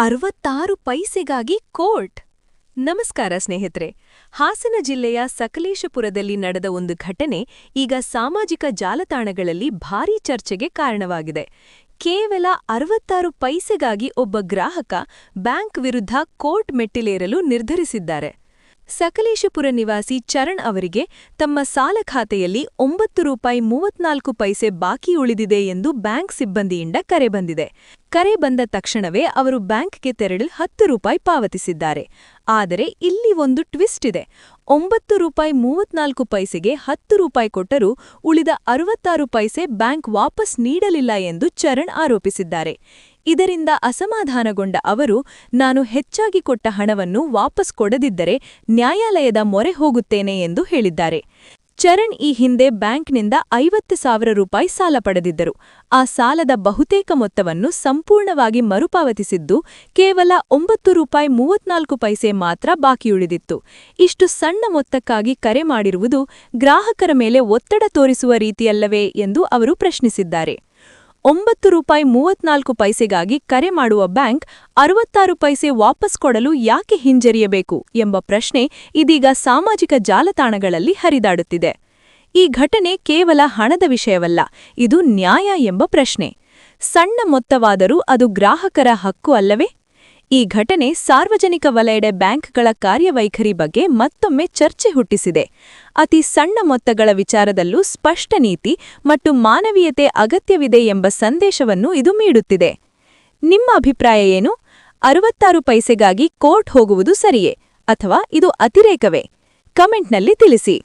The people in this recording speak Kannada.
66 ಪೈಸೆಗಾಗಿ ಕೋರ್ಟ್. ನಮಸ್ಕಾರ ಸ್ನೇಹಿತರೆ. ಹಾಸನ ಜಿಲ್ಲೆಯ ಸಕಲೇಶಪುರದಲ್ಲಿ ನಡೆದ ಒಂದು ಘಟನೆ ಈಗ ಸಾಮಾಜಿಕ ಜಾಲತಾಣಗಳಲ್ಲಿ ಭಾರೀ ಚರ್ಚೆಗೆ ಕಾರಣವಾಗಿದೆ. ಕೇವಲ 66 ಪೈಸೆಗಾಗಿ ಒಬ್ಬ ಗ್ರಾಹಕ ಬ್ಯಾಂಕ್ ವಿರುದ್ಧ ಕೋರ್ಟ್ ಮೆಟ್ಟಿಲೇರಲು ನಿರ್ಧರಿಸಿದ್ದಾರೆ. ಸಕಲೇಶಪುರ ನಿವಾಸಿ ಚರಣ್ ಅವರಿಗೆ ತಮ್ಮ ಸಾಲ ಖಾತೆಯಲ್ಲಿ ₹9.34 ಬಾಕಿ ಉಳಿದಿದೆ ಎಂದು ಬ್ಯಾಂಕ್ ಸಿಬ್ಬಂದಿಯಿಂದ ಕರೆ ಬಂದಿದೆ. ಕರೆ ಬಂದ ತಕ್ಷಣವೇ ಅವರು ಬ್ಯಾಂಕ್ಗೆ ತೆರಳಿ ₹10 ಪಾವತಿಸಿದ್ದಾರೆ. ಆದರೆ ಇಲ್ಲಿ ಒಂದು ಟ್ವಿಸ್ಟ್ ಇದೆ. ₹9.34ಗೆ ₹10 ಕೊಟ್ಟರೂ ಉಳಿದ 66 ಪೈಸೆ ಬ್ಯಾಂಕ್ ವಾಪಸ್ ನೀಡಲಿಲ್ಲ ಎಂದು ಚರಣ್ ಆರೋಪಿಸಿದ್ದಾರೆ. ಇದರಿಂದ ಅಸಮಾಧಾನಗೊಂಡ ಅವರು, ನಾನು ಹೆಚ್ಚಾಗಿ ಕೊಟ್ಟ ಹಣವನ್ನು ವಾಪಸ್ ಕೊಡದಿದ್ದರೆ ನ್ಯಾಯಾಲಯದ ಮೊರೆ ಹೋಗುತ್ತೇನೆ ಎಂದು ಹೇಳಿದ್ದಾರೆ. ಚರಣ್ ಈ ಹಿಂದೆ ಬ್ಯಾಂಕ್ನಿಂದ ₹50,000 ಸಾಲ ಪಡೆದಿದ್ದರು. ಆ ಸಾಲದ ಬಹುತೇಕ ಮೊತ್ತವನ್ನು ಸಂಪೂರ್ಣವಾಗಿ ಮರುಪಾವತಿಸಿದ್ದು ಕೇವಲ ₹9.34 ಮಾತ್ರ ಬಾಕಿಯುಳಿದಿತ್ತು. ಇಷ್ಟು ಸಣ್ಣ ಮೊತ್ತಕ್ಕಾಗಿ ಕರೆ ಮಾಡಿರುವುದು ಗ್ರಾಹಕರ ಮೇಲೆ ಒತ್ತಡ ತೋರಿಸುವ ರೀತಿಯಲ್ಲವೇ ಎಂದು ಅವರು ಪ್ರಶ್ನಿಸಿದ್ದಾರೆ. ₹9.34ಗಾಗಿ ಕರೆ ಮಾಡುವ ಬ್ಯಾಂಕ್ 66 ಪೈಸೆ ವಾಪಸ್ ಕೊಡಲು ಯಾಕೆ ಹಿಂಜರಿಯಬೇಕು ಎಂಬ ಪ್ರಶ್ನೆ ಇದೀಗ ಸಾಮಾಜಿಕ ಜಾಲತಾಣಗಳಲ್ಲಿ ಹರಿದಾಡುತ್ತಿದೆ. ಈ ಘಟನೆ ಕೇವಲ ಹಣದ ವಿಷಯವಲ್ಲ, ಇದು ನ್ಯಾಯ ಎಂಬ ಪ್ರಶ್ನೆ. ಸಣ್ಣ ಮೊತ್ತವಾದರೂ ಅದು ಗ್ರಾಹಕರ ಹಕ್ಕು ಅಲ್ಲವೇ? ಈ ಘಟನೆ ಸಾರ್ವಜನಿಕ ವಲಯದ ಬ್ಯಾಂಕ್ಗಳ ಕಾರ್ಯವೈಖರಿ ಬಗ್ಗೆ ಮತ್ತೊಮ್ಮೆ ಚರ್ಚೆ ಹುಟ್ಟಿಸಿದೆ. ಅತಿ ಸಣ್ಣ ಮೊತ್ತಗಳ ವಿಚಾರದಲ್ಲೂ ಸ್ಪಷ್ಟ ನೀತಿ ಮತ್ತು ಮಾನವೀಯತೆ ಅಗತ್ಯವಿದೆ ಎಂಬ ಸಂದೇಶವನ್ನು ಇದು ನೀಡುತ್ತಿದೆ. ನಿಮ್ಮ ಅಭಿಪ್ರಾಯ ಏನು? 66 ಪೈಸೆಗಾಗಿ ಕೋರ್ಟ್ ಹೋಗುವುದು ಸರಿಯೇ ಅಥವಾ ಇದು ಅತಿರೇಕವೇ? ಕಮೆಂಟ್ನಲ್ಲಿ ತಿಳಿಸಿ.